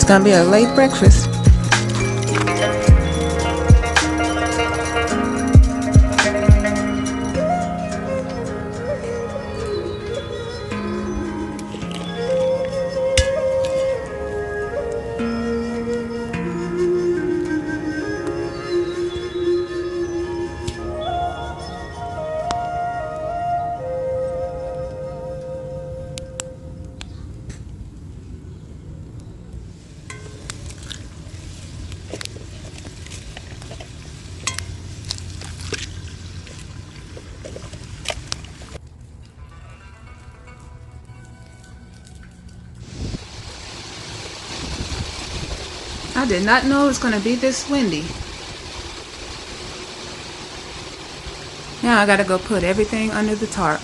Gonna be a late breakfast. I did not know it was gonna be this windy. Now I gotta go put everything under the tarp.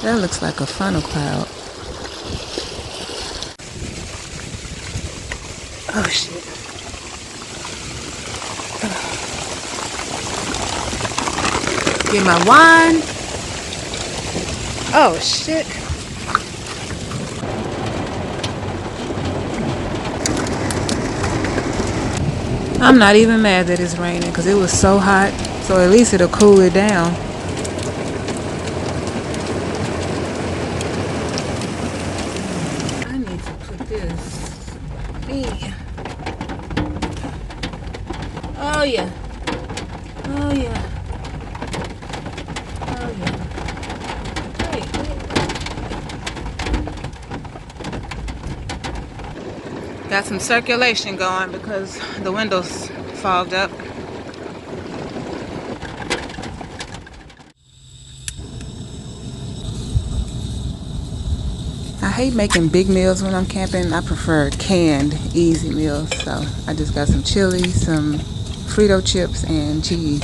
That looks like a funnel cloud. Oh shit. Get my wine. Oh shit. I'm not even mad that it's raining because it was so hot. So at least it'll cool it down. I need to put this. Oh yeah. Oh yeah. Oh yeah. Wait. Got some circulation going because the windows fogged up. I hate making big meals when I'm camping. I prefer canned, easy meals. So I just got some chili, some Frito chips, and cheese.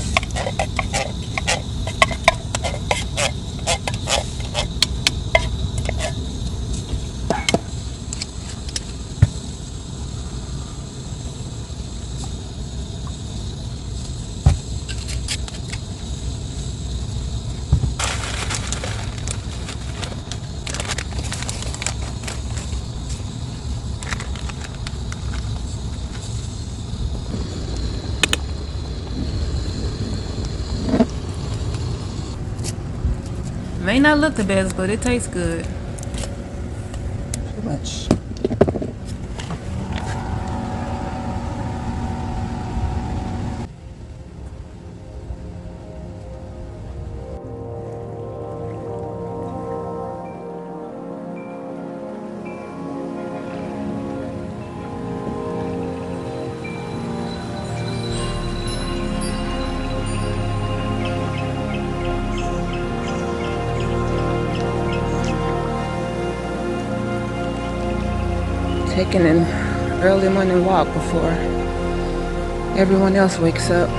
May not look the best, but it tastes good. Too much. Taking an early morning walk before everyone else wakes up.